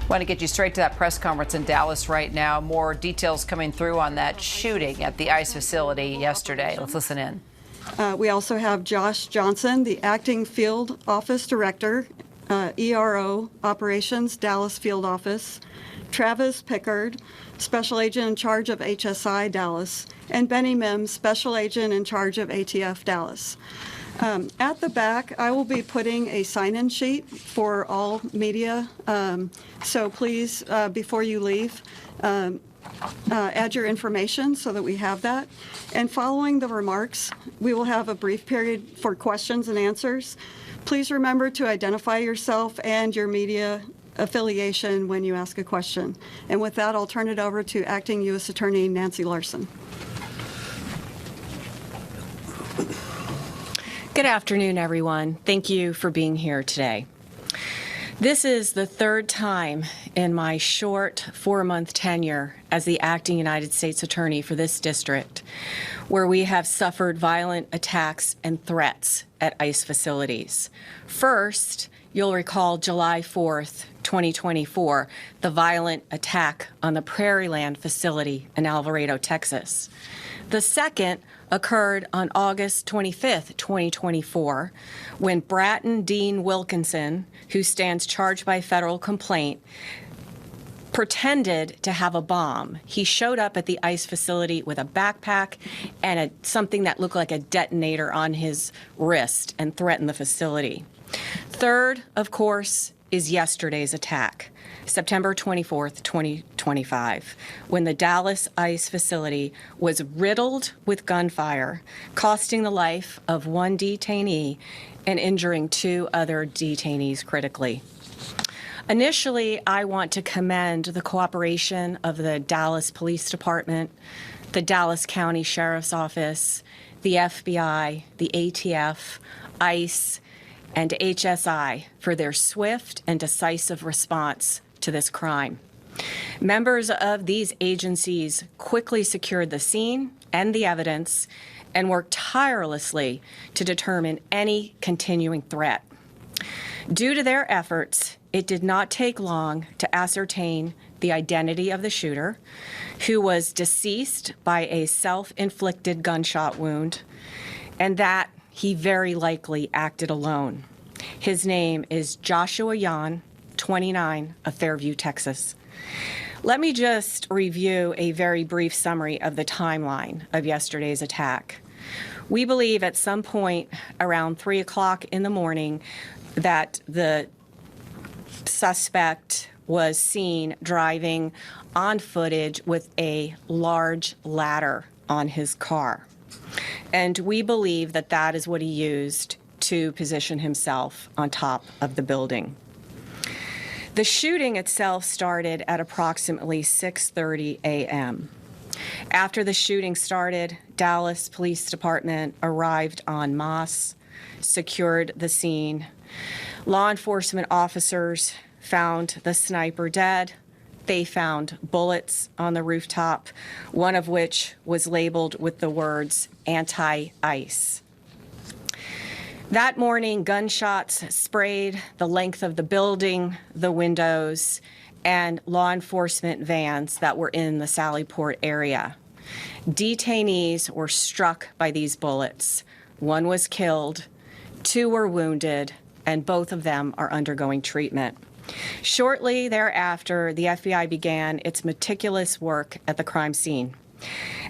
Want to get you straight to that press conference in Dallas right now. More details coming through on that shooting at the ICE facility yesterday. Let's listen in. We also have Josh Johnson, the acting field office director, ERO operations, Dallas field office, Travis Pickard, special agent in charge of HSI Dallas, and Benny Mims, special agent in charge of ATF Dallas. At the back, I will be putting a sign-in sheet for all media, so please, before you leave, add your information so that we have that. And following the remarks, we will have a brief period for questions and answers. Please remember to identify yourself and your media affiliation when you ask a question. And with that, I'll turn it over to Acting U.S. Attorney Nancy Larson. Good afternoon, everyone. Thank you for being here today. This is the third time in my short 4-month tenure as the acting United States Attorney for this district where we have suffered violent attacks and threats at ICE facilities. First, you'll recall July 4th, 2024, the violent attack on the Prairieland facility in Alvarado, Texas. The second occurred on August 25th, 2024, when Bratton Dean Wilkinson, who stands charged by federal complaint, pretended to have a bomb. He showed up at the ICE facility with a backpack and something that looked like a detonator on his wrist and threatened the facility. Third, of course, is yesterday's attack, September 24th, 2025, when the Dallas ICE facility was riddled with gunfire, costing the life of one detainee and injuring 2 other detainees critically. Initially, I want to commend the cooperation of the Dallas Police Department, the Dallas County Sheriff's Office, the FBI, the ATF, ICE, and HSI for their swift and decisive response to this crime. Members of these agencies quickly secured the scene and the evidence and worked tirelessly to determine any continuing threat. Due to their efforts, it did not take long to ascertain the identity of the shooter, who was deceased by a self-inflicted gunshot wound, and that he very likely acted alone. His name is Joshua Yan, 29, of Fairview, Texas. Let me just review a very brief summary of the timeline of yesterday's attack. We believe at some point around 3 o'clock in the morning that the suspect was seen driving on footage with a large ladder on his car. And we believe that that is what he used to position himself on top of the building. The shooting itself started at approximately 6:30 a.m. After the shooting started, Dallas Police Department arrived en masse, secured the scene. Law enforcement officers found the sniper dead. They found bullets on the rooftop, one of which was labeled with the words anti-ICE. That morning, gunshots sprayed the length of the building, the windows, and law enforcement vans that were in the Sallyport area. Detainees were struck by these bullets. 1 was killed, 2 were wounded, and both of them are undergoing treatment. Shortly thereafter, the FBI began its meticulous work at the crime scene.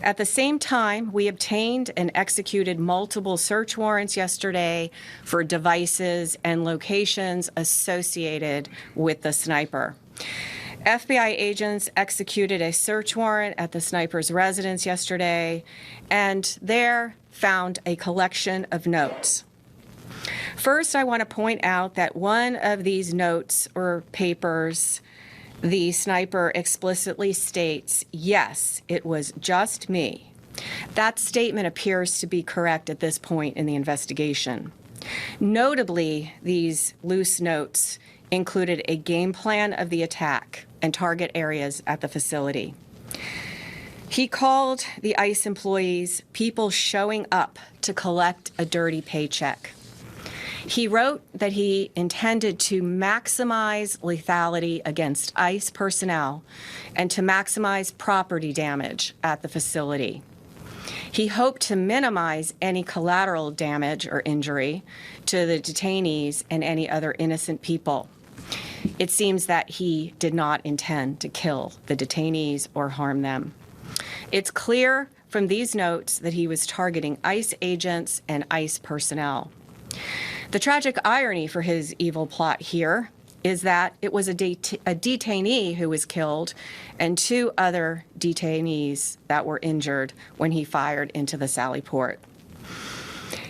At the same time, we obtained and executed multiple search warrants yesterday for devices and locations associated with the sniper. FBI agents executed a search warrant at the sniper's residence yesterday and there found a collection of notes. First, I want to point out that one of these notes or papers, the sniper explicitly states, "Yes, it was just me." That statement appears to be correct at this point in the investigation. Notably, these loose notes included a game plan of the attack and target areas at the facility. He called the ICE employees people showing up to collect a dirty paycheck. He wrote that he intended to maximize lethality against ICE personnel and to maximize property damage at the facility. He hoped to minimize any collateral damage or injury to the detainees and any other innocent people. It seems that he did not intend to kill the detainees or harm them. It's clear from these notes that he was targeting ICE agents and ICE personnel. The tragic irony for his evil plot here is that it was a detainee who was killed and 2 other detainees that were injured when he fired into the Sally Port.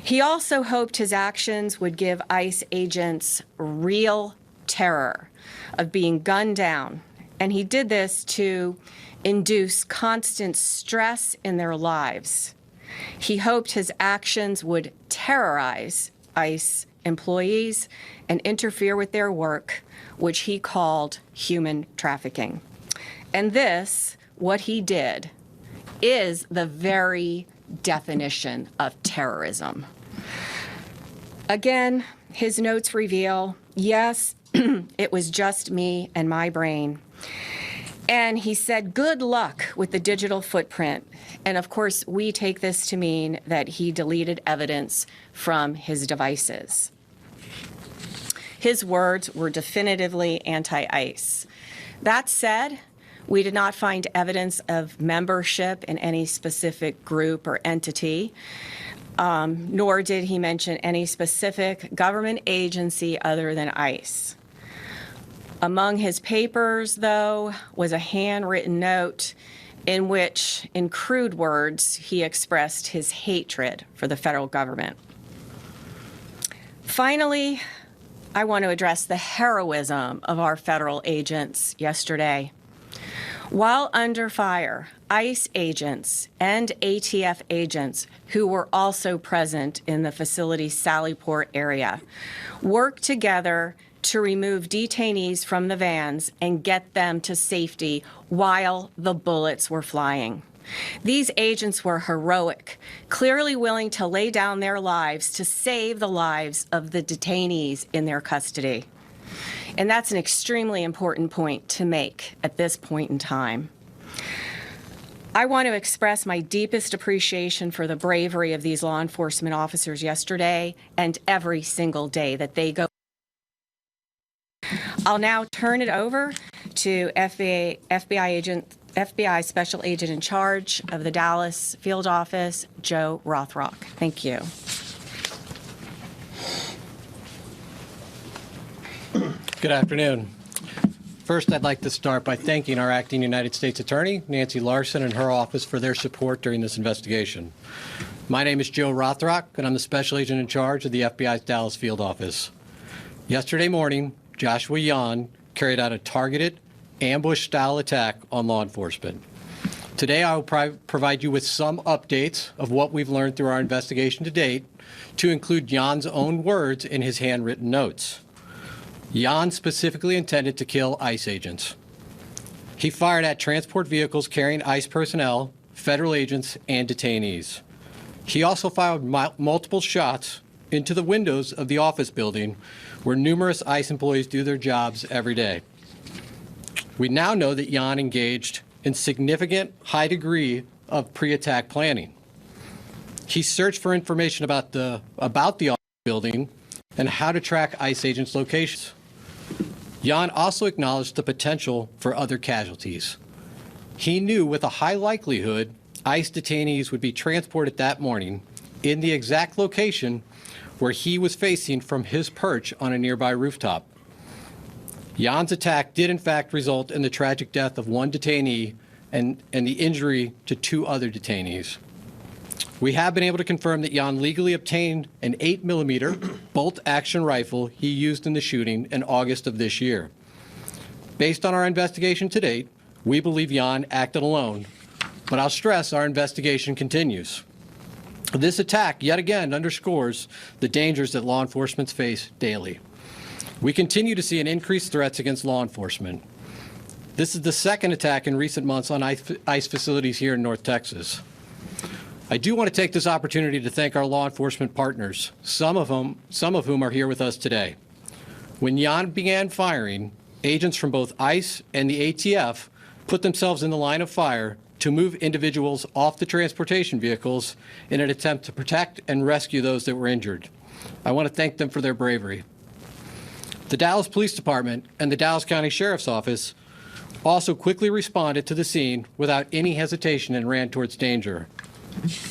He also hoped his actions would give ICE agents real terror of being gunned down, and he did this to induce constant stress in their lives. He hoped his actions would terrorize ICE employees and interfere with their work, which he called human trafficking. And this, what he did, is the very definition of terrorism. Again, his notes reveal, yes, it was just me and my brain. And he said, good luck with the digital footprint. And of course, we take this to mean that he deleted evidence from his devices. His words were definitively anti-ICE. That said, we did not find evidence of membership in any specific group or entity, nor did he mention any specific government agency other than ICE. Among his papers, though, was a handwritten note in which, in crude words, he expressed his hatred for the federal government. Finally, I want to address the heroism of our federal agents yesterday. While under fire, ICE agents and ATF agents who were also present in the facility's Sally Port area worked together to remove detainees from the vans and get them to safety while the bullets were flying. These agents were heroic, clearly willing to lay down their lives to save the lives of the detainees in their custody. And that's an extremely important point to make at this point in time. I want to express my deepest appreciation for the bravery of these law enforcement officers yesterday and every single day that they go. I'll now turn it over to FBI Special Agent in charge of the Dallas Field Office, Joe Rothrock. Thank you. Good afternoon. First, I'd like to start by thanking our acting United States Attorney, Nancy Larson, and her office for their support during this investigation. My name is Joe Rothrock, and I'm the Special Agent in charge of the FBI's Dallas Field Office. Yesterday morning, Joshua Yan carried out a targeted, ambush-style attack on law enforcement. Today, I will provide you with some updates of what we've learned through our investigation to date, to include Yan's own words in his handwritten notes. Yan specifically intended to kill ICE agents. He fired at transport vehicles carrying ICE personnel, federal agents, and detainees. He also fired multiple shots into the windows of the office building where numerous ICE employees do their jobs every day. We now know that Yan engaged in significant high degree of pre-attack planning. He searched for information about the office building and how to track ICE agents' locations. Yan also acknowledged the potential for other casualties. He knew with a high likelihood ICE detainees would be transported that morning in the exact location where he was facing from his perch on a nearby rooftop. Yan's attack did in fact result in the tragic death of one detainee and the injury to 2 other detainees. We have been able to confirm that Yan legally obtained an 8mm bolt-action rifle he used in the shooting in August of this year. Based on our investigation to date, we believe Yan acted alone, but I'll stress our investigation continues. This attack, yet again, underscores the dangers that law enforcement face daily. We continue to see an increased threats against law enforcement. This is the second attack in recent months on ICE facilities here in North Texas. I do want to take this opportunity to thank our law enforcement partners, some of whom are here with us today. When Jan began firing, agents from both ICE and the ATF put themselves in the line of fire to move individuals off the transportation vehicles in an attempt to protect and rescue those that were injured. I want to thank them for their bravery. The Dallas Police Department and the Dallas County Sheriff's Office also quickly responded to the scene without any hesitation and ran towards danger.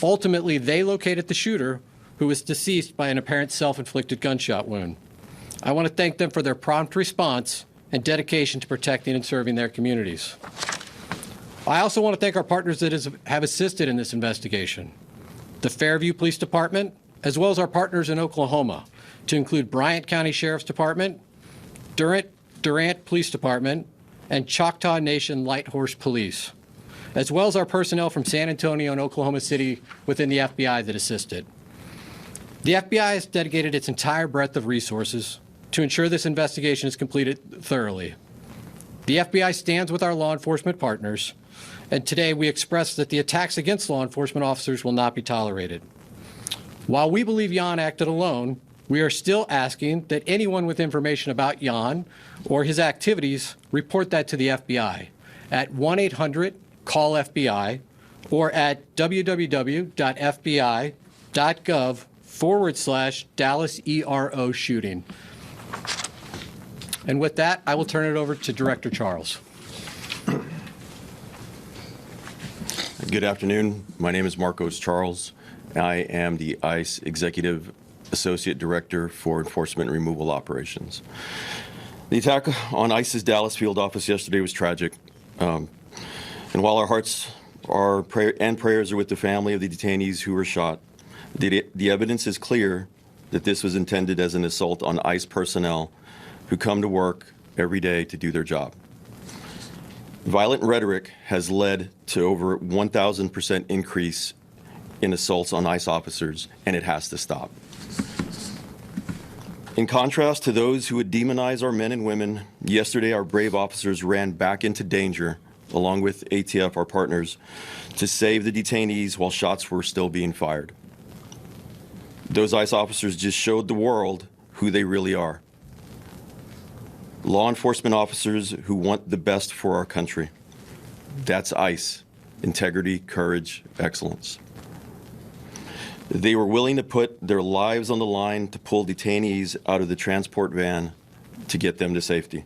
Ultimately, they located the shooter, who was deceased by an apparent self-inflicted gunshot wound. I want to thank them for their prompt response and dedication to protecting and serving their communities. I also want to thank our partners that have assisted in this investigation. The Fairview Police Department, as well as our partners in Oklahoma, to include Bryant County Sheriff's Department, Durant Police Department, and Choctaw Nation Light Horse Police, as well as our personnel from San Antonio and Oklahoma City within the FBI that assisted. The FBI has dedicated its entire breadth of resources to ensure this investigation is completed thoroughly. The FBI stands with our law enforcement partners, and today we express that the attacks against law enforcement officers will not be tolerated. While we believe Jan acted alone, we are still asking that anyone with information about Jan or his activities report that to the FBI at 1-800-CALL-FBI or at www.fbi.gov/Dallas ERO shooting. And with that, I will turn it over to Director Charles. Good afternoon. My name is Marcos Charles. I am the ICE Executive Associate Director for Enforcement and Removal Operations. The attack on ICE's Dallas field office yesterday was tragic. And while our hearts and prayers are with the family of the detainees who were shot, the evidence is clear that this was intended as an assault on ICE personnel who come to work every day to do their job. Violent rhetoric has led to over 1,000% increase in assaults on ICE officers, and it has to stop. In contrast to those who would demonize our men and women, yesterday our brave officers ran back into danger, along with ATF, our partners, to save the detainees while shots were still being fired. Those ICE officers just showed the world who they really are. Law enforcement officers who want the best for our country. That's ICE. Integrity, courage, excellence. They were willing to put their lives on the line to pull detainees out of the transport van to get them to safety.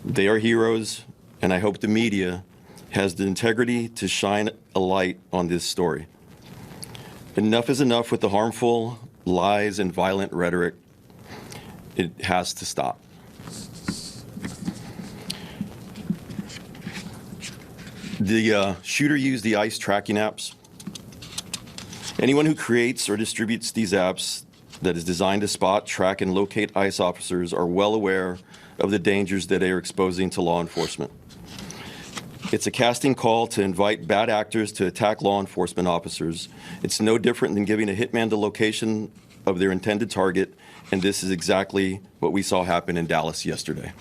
They are heroes, and I hope the media has the integrity to shine a light on this story. Enough is enough with the harmful lies and violent rhetoric. It has to stop. The shooter used the ICE tracking apps. Anyone who creates or distributes these apps that is designed to spot, track, and locate ICE officers are well aware of the dangers that they are exposing to law enforcement. It's a casting call to invite bad actors to attack law enforcement officers. It's no different than giving a hitman the location of their intended target, and this is exactly what we saw happen in Dallas yesterday.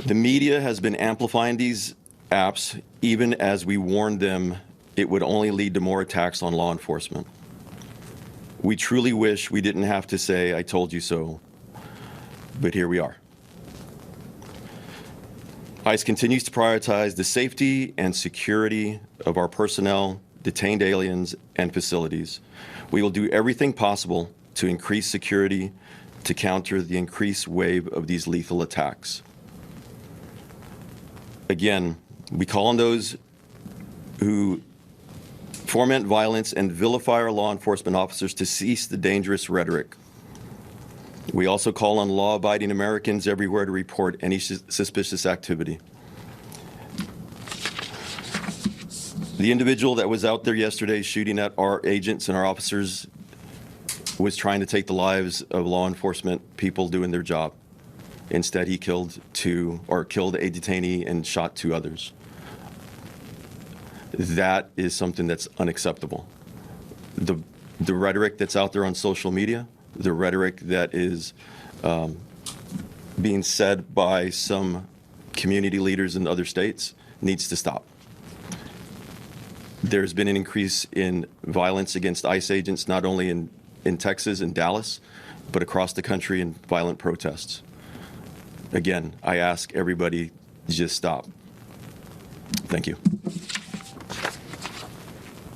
The media has been amplifying these apps even as we warned them it would only lead to more attacks on law enforcement. We truly wish we didn't have to say, "I told you so," but here we are. ICE continues to prioritize the safety and security of our personnel, detained aliens, and facilities. We will do everything possible to increase security to counter the increased wave of these lethal attacks. Again, we call on those who foment violence and vilify our law enforcement officers to cease the dangerous rhetoric. We also call on law-abiding Americans everywhere to report any suspicious activity. The individual that was out there yesterday shooting at our agents and our officers was trying to take the lives of law enforcement people doing their job. Instead, he killed a detainee and shot 2 others. That is something that's unacceptable. The rhetoric that's out there on social media, the rhetoric that is being said by some community leaders in other states needs to stop. There's been an increase in violence against ICE agents, not only in Texas and Dallas, but across the country in violent protests. Again, I ask everybody to just stop. Thank you.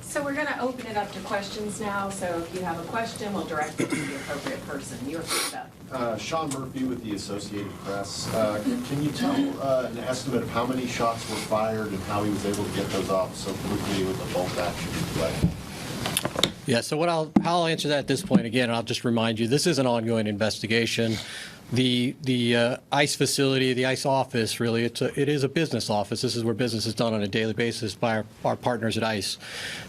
So we're going to open it up to questions now. So if you have a question, we'll direct it to the appropriate person. You're first up. Sean Murphy with the Associated Press. Can you tell an estimate of how many shots were fired and how he was able to get those off so quickly with a bolt action play? Yeah, so how I'll answer that at this point, again, I'll just remind you, this is an ongoing investigation. The ICE facility, the ICE office, really, it is a business office. This is where business is done on a daily basis by our partners at ICE.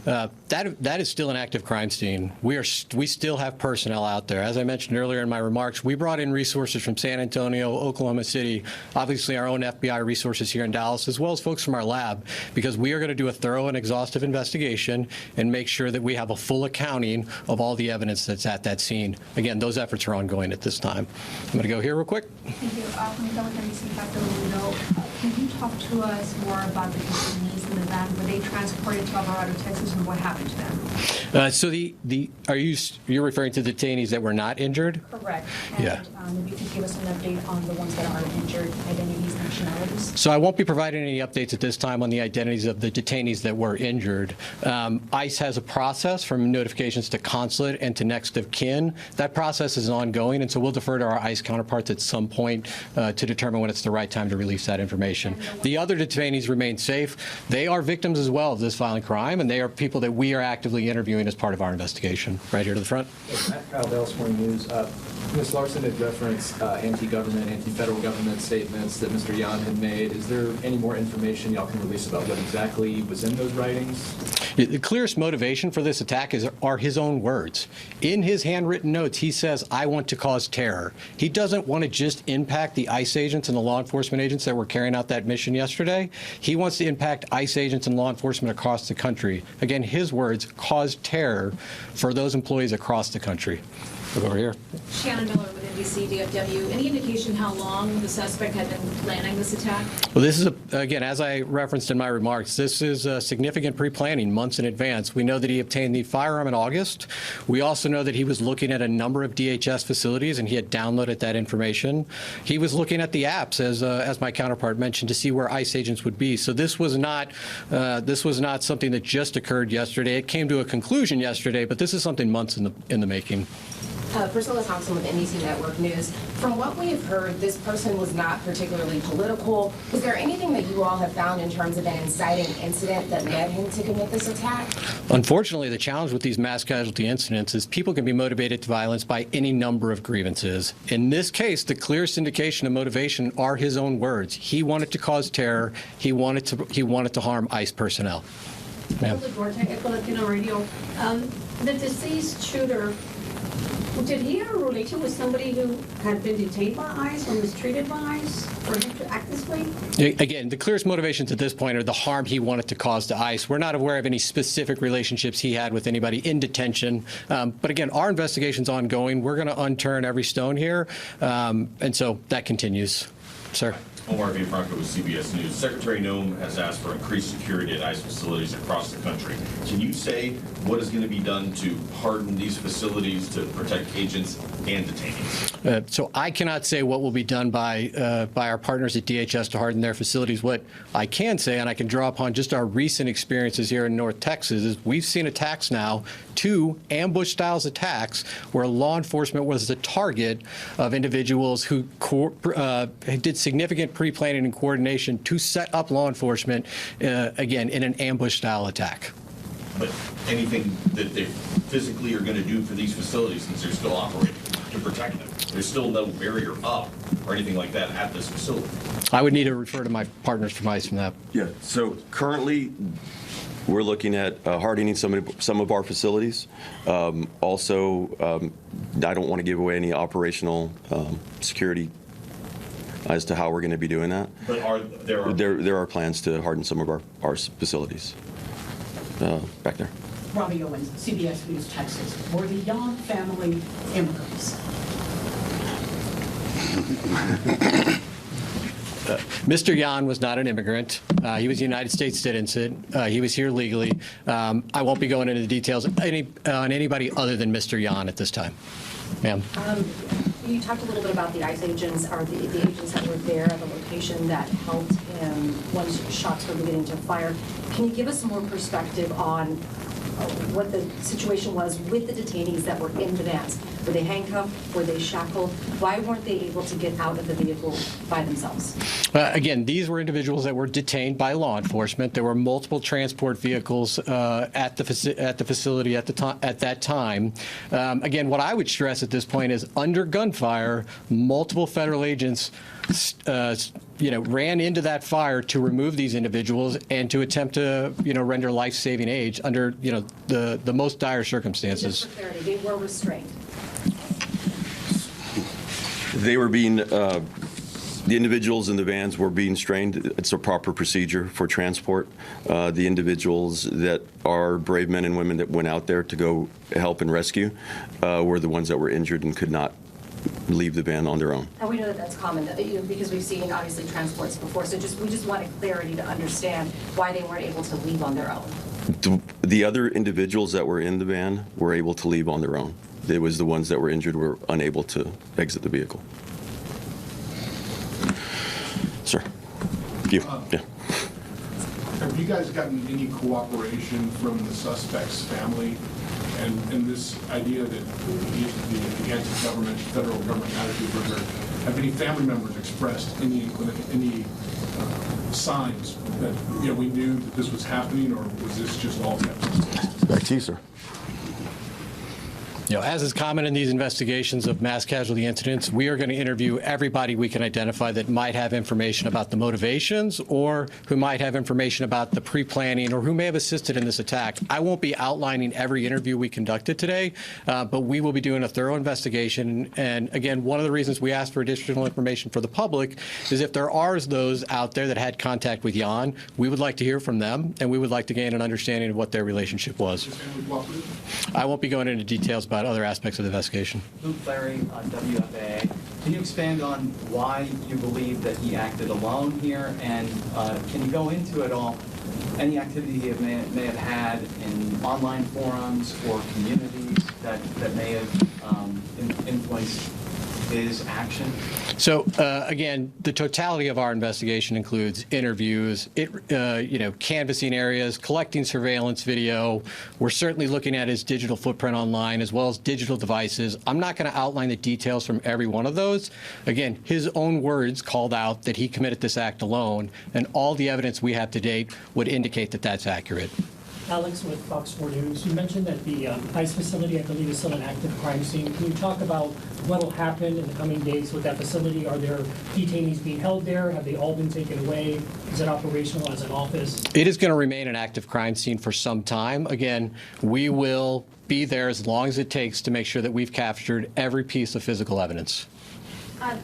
That is still an active crime scene. We still have personnel out there. As I mentioned earlier in my remarks, we brought in resources from San Antonio, Oklahoma City, obviously our own FBI resources here in Dallas, as well as folks from our lab, because we are going to do a thorough and exhaustive investigation and make sure that we have a full accounting of all the evidence that's at that scene. Again, those efforts are ongoing at this time. I'm going to go here real quick. Thank you. From WNBC Capitol Window, can you talk to us more about the detainees in the van? Were they transported to Alvarado, Texas, and what happened to them? So you're referring to detainees that were not injured? Correct. Yeah. And if you could give us an update on the ones that are injured, identities, nationalities. So I won't be providing any updates at this time on the identities of the detainees that were injured. ICE has a process from notifications to consulate and to next of kin. That process is ongoing, and so we'll defer to our ICE counterparts at some point to determine when it's the right time to release that information. The other detainees remain safe. They are victims as well of this violent crime, and they are people that we are actively interviewing as part of our investigation. Right here to the front. Matt Kyle, Dallas Morning News. Ms. Larson had referenced anti-government, anti-federal government statements that Mr. Yan had made. Is there any more information y'all can release about what exactly was in those writings? The clearest motivation for this attack are his own words. In his handwritten notes, he says, "I want to cause terror." He doesn't want to just impact the ICE agents and the law enforcement agents that were carrying out that mission yesterday. He wants to impact ICE agents and law enforcement across the country. Again, his words, cause terror for those employees across the country. Look over here. Shannon Miller with NBC DFW. Any indication how long the suspect had been planning this attack? Well, this is, again, as I referenced in my remarks, this is significant pre-planning months in advance. We know that he obtained the firearm in August. We also know that he was looking at a number of DHS facilities, and he had downloaded that information. He was looking at the apps, as my counterpart mentioned, to see where ICE agents would be. So this was not something that just occurred yesterday. It came to a conclusion yesterday, but this is something months in the making. Priscilla Thompson with NBC Network News. From what we have heard, this person was not particularly political. Is there anything that you all have found in terms of an inciting incident that led him to commit this attack? Unfortunately, the challenge with these mass casualty incidents is people can be motivated to violence by any number of grievances. In this case, the clearest indication of motivation are his own words. He wanted to cause terror. He wanted to harm ICE personnel. Ma'am. The deceased shooter, did he have a relation with somebody who had been detained by ICE or mistreated by ICE for him to act this way? Again, the clearest motivations at this point are the harm he wanted to cause to ICE. We're not aware of any specific relationships he had with anybody in detention. But again, our investigation's ongoing. We're going to unturn every stone here. And so that continues. Sir. Omar V. Franco with CBS News. Secretary Noem has asked for increased security at ICE facilities across the country. Can you say what is going to be done to harden these facilities to protect agents and detainees? So I cannot say what will be done by our partners at DHS to harden their facilities. What I can say, and I can draw upon just our recent experiences here in North Texas, is we've seen attacks now, 2 ambush-style attacks, where law enforcement was the target of individuals who did significant pre-planning and coordination to set up law enforcement, again, in an ambush-style attack. But anything that they physically are going to do for these facilities, since they're still operating, to protect them? There's still no barrier up or anything like that at this facility. I would need to refer to my partners from ICE from that. Yeah, so currently we're looking at hardening some of our facilities. Also, I don't want to give away any operational security as to how we're going to be doing that. But there are plans to harden some of our facilities. Back there. Robbie Owens, CBS News, Texas. Were the Yan family immigrants? Mr. Yan was not an immigrant. He was a United States citizen. He was here legally. I won't be going into the details on anybody other than Mr. Yan at this time. Ma'am. You talked a little bit about the ICE agents, or the agents that were there at the location that helped him once shots were beginning to fire. Can you give us some more perspective on what the situation was with the detainees that were in the vans? Were they handcuffed? Were they shackled? Why weren't they able to get out of the vehicle by themselves? Again, these were individuals that were detained by law enforcement. There were multiple transport vehicles at the facility at that time. Again, what I would stress at this point is under gunfire, multiple federal agents ran into that fire to remove these individuals and to attempt to, render life-saving aid under, the most dire circumstances. Just for clarity, they were restrained. They were being, the individuals in the vans were being strained. It's a proper procedure for transport. The individuals that are brave men and women that went out there to go help and rescue were the ones that were injured and could not leave the van on their own. And we know that that's common, because we've seen, obviously, transports before. So we just wanted clarity to understand why they weren't able to leave on their own. The other individuals that were in the van were able to leave on their own. It was the ones that were injured were unable to exit the vehicle. Sir, you. Yeah. Have you guys gotten any cooperation from the suspect's family? And this idea that the anti-government, federal government attitude, have any family members expressed any signs that we knew that this was happening, or was this just all kept? Back to you, sir. As is common in these investigations of mass casualty incidents, we are going to interview everybody we can identify that might have information about the motivations or who might have information about the pre-planning or who may have assisted in this attack. I won't be outlining every interview we conducted today, but we will be doing a thorough investigation. And again, one of the reasons we asked for additional information for the public is if there are those out there that had contact with Jan, we would like to hear from them, and we would like to gain an understanding of what their relationship was. I won't be going into details about other aspects of the investigation. Luke Larry, WFAA. Can you expand on why you believe that he acted alone here, and can you go into it all, any activity he may have had in online forums or communities that may have influenced his action? So again, the totality of our investigation includes interviews, canvassing areas, collecting surveillance video. We're certainly looking at his digital footprint online as well as digital devices. I'm not going to outline the details from every one of those. Again, his own words called out that he committed this act alone, and all the evidence we have to date would indicate that that's accurate. Alex with Fox 4 News. You mentioned that the ICE facility, I believe, is still an active crime scene. Can you talk about what will happen in the coming days with that facility? Are there detainees being held there? Have they all been taken away? Is it operational as an office? It is going to remain an active crime scene for some time. Again, we will be there as long as it takes to make sure that we've captured every piece of physical evidence.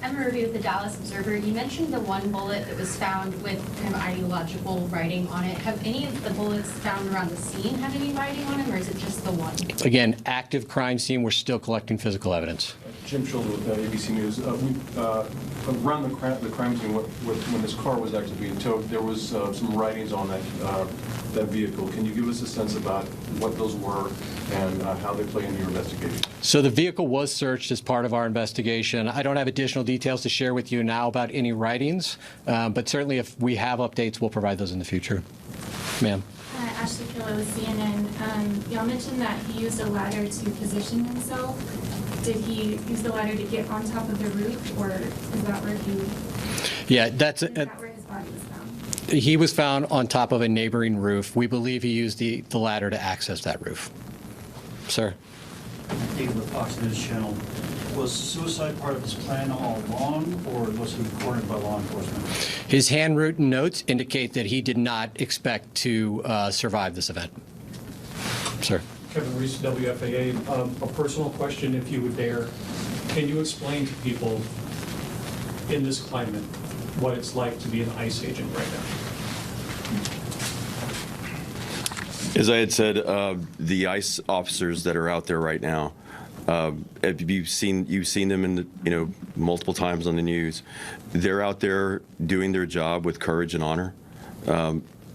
Emma Ruby with the Dallas Observer. You mentioned the one bullet that was found with kind of ideological writing on it. Have any of the bullets found around the scene have any writing on them, or is it just the one? Again, active crime scene. We're still collecting physical evidence. Jim Schultz with ABC News. Around the crime scene, when this car was actually being towed, there was some writings on that vehicle. Can you give us a sense about what those were and how they play into your investigation? So the vehicle was searched as part of our investigation. I don't have additional details to share with you now about any writings, but certainly if we have updates, we'll provide those in the future. Ma'am. Ashley Kilo with CNN. Y'all mentioned that he used a ladder to position himself. Did he use the ladder to get on top of the roof, or is that where he? Yeah, where his body was found? He was found on top of a neighboring roof. We believe he used the ladder to access that roof. Sir. David with Fox News Channel. Was suicide part of his plan all along, or was he cornered by law enforcement? His handwritten notes indicate that he did not expect to survive this event. Sir. Kevin Reese, WFAA. A personal question, if you would dare. Can you explain to people in this climate what it's like to be an ICE agent right now? As I had said, the ICE officers that are out there right now You've seen them in the, multiple times on the news. They're out there doing their job with courage and honor.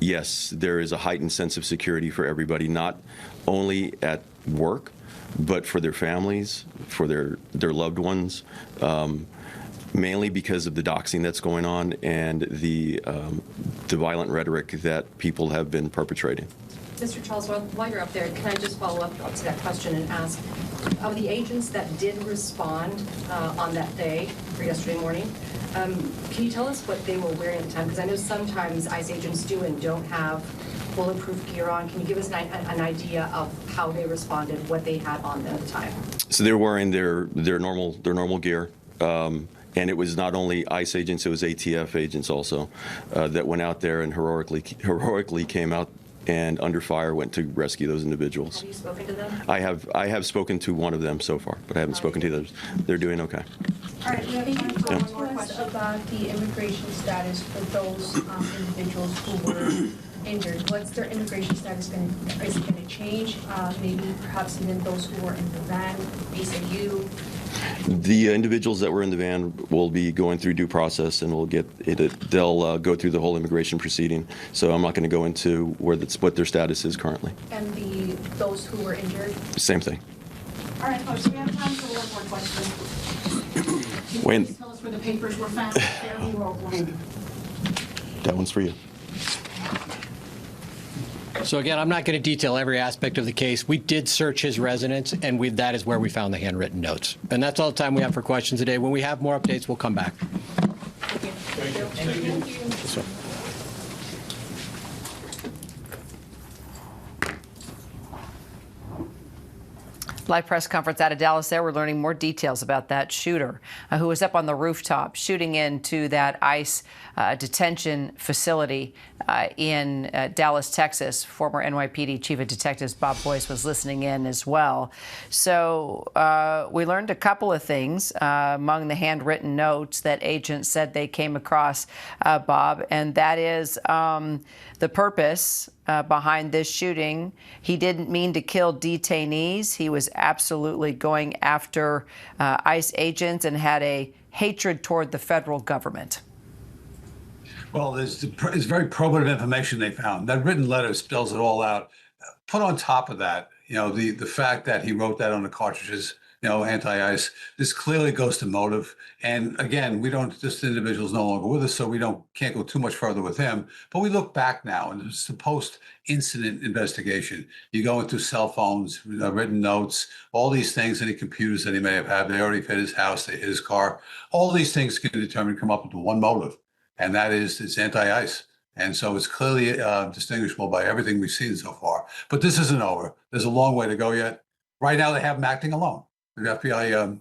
Yes, there is a heightened sense of security for everybody, not only at work, but for their families, for their loved ones, mainly because of the doxing that's going on and the violent rhetoric that people have been perpetrating. Mr. Charles, while you're up there, can I just follow up to that question and ask, of the agents that did respond on that day, or yesterday morning, can you tell us what they were wearing at the time? Because I know sometimes ICE agents do and don't have bulletproof gear on. Can you give us an idea of how they responded, what they had on them at the time? So they're wearing their normal gear. And it was not only ICE agents, it was ATF agents also that went out there and heroically came out and under fire went to rescue those individuals. Have you spoken to them? I have spoken to one of them so far, but I haven't spoken to the others. They're doing okay. All right, we have time for one more question about the immigration status for those individuals who were injured. What's their immigration status going to, is it going to change? Maybe perhaps even those who were in the van, ACU. The individuals that were in the van will be going through due process, and they'll go through the whole immigration proceeding. So I'm not going to go into what their status is currently. And those who were injured? Same thing. All right, folks, we have time for one more question. Can you Wayne. please tell us where the papers were found at Fairview or Oklahoma? That one's for you. So again, I'm not going to detail every aspect of the case. We did search his residence, and that is where we found the handwritten notes. And that's all the time we have for questions today. When we have more updates, we'll come back. Thank you. Live press conference out of Dallas there. We're learning more details about that shooter who was up on the rooftop shooting into that ICE detention facility in Dallas, Texas. Former NYPD Chief of Detectives Bob Boyce was listening in as well. So we learned a couple of things among the handwritten notes that agents said they came across, Bob, and that is the purpose behind this shooting. He didn't mean to kill detainees. He was absolutely going after ICE agents and had a hatred toward the federal government. Well, there's very probative information they found. That written letter spells it all out. Put on top of that, the fact that he wrote that on the cartridges, anti-ICE, this clearly goes to motive. And again, this individual's no longer with us, so we can't go too much further with him. But we look back now, and it's the post-incident investigation. You go into cell phones, written notes, all these things, any computers that he may have had. They already hit his house, they hit his car. All these things can come up with one motive, and that is it's anti-ICE. And so it's clearly distinguishable by everything we've seen so far. But this isn't over. There's a long way to go yet. Right now, they have him acting alone. The FBI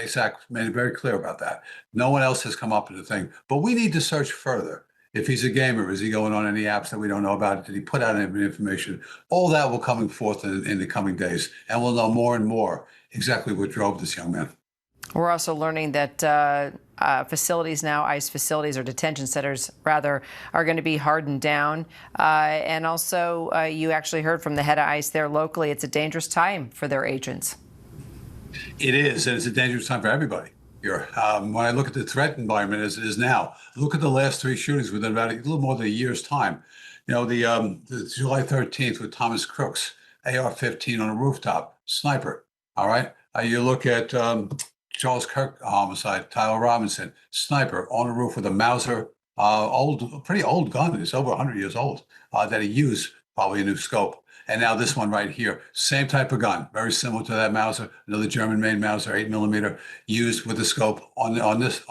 ASAC made it very clear about that. No one else has come up with a thing. But we need to search further. If he's a gamer, is he going on any apps that we don't know about? Did he put out any information? All that will come forth in the coming days. And we'll know more and more exactly what drove this young man. We're also learning that facilities now, ICE facilities or detention centers, rather, are going to be hardened down. And also, you actually heard from the head of ICE there locally. It's a dangerous time for their agents. It is, and it's a dangerous time for everybody here. When I look at the threat environment as it is now, look at the last three shootings within about a little more than a year's time. The July 13th with Thomas Crooks, AR-15 on a rooftop, sniper, all right? You look at Charles Kirk homicide, Tyler Robinson, sniper on a roof with a Mauser, pretty old gun. It's over 100 years old, that he used, probably a new scope. And now this one right here, same type of gun, very similar to that Mauser, another German-made Mauser, 8mm, used with the scope on this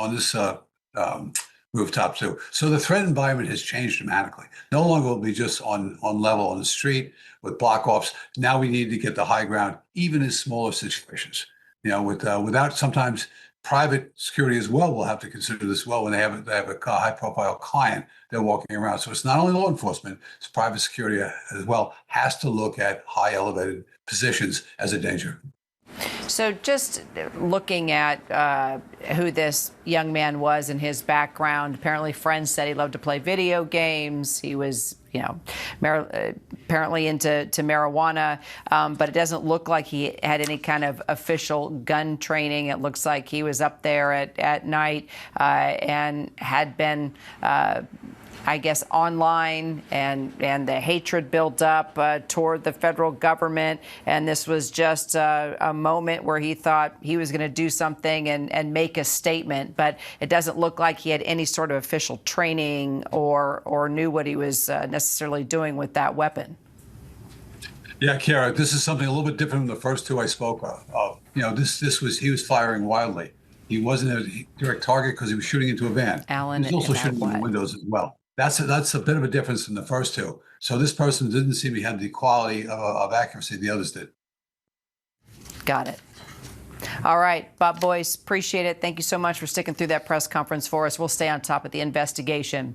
rooftop too. So the threat environment has changed dramatically. No longer will it be just on level on the street with block-offs. Now we need to get the high ground, even in smaller situations. Without sometimes private security as well, we'll have to consider this well when they have a high-profile client they're walking around. So it's not only law enforcement, it's private security as well, has to look at high elevated positions as a danger. So just looking at who this young man was and his background, apparently friends said he loved to play video games. He apparently into marijuana, but it doesn't look like he had any kind of official gun training. It looks like he was up there at night and had been I guess, online, and the hatred built up toward the federal government. And this was just a moment where he thought he was going to do something and make a statement. But it doesn't look like he had any sort of official training or knew what he was necessarily doing with that weapon. Yeah, Kara, this is something a little bit different than the first two I spoke of. He was firing wildly. He wasn't a direct target because he was shooting into a van. Alan, he was also shooting in the windows as well. That's a bit of a difference than the first two. So this person didn't seem to have the quality of accuracy the others did. Got it. All right, Bob Boyce, appreciate it. Thank you so much for sticking through that press conference for us. We'll stay on top of the investigation.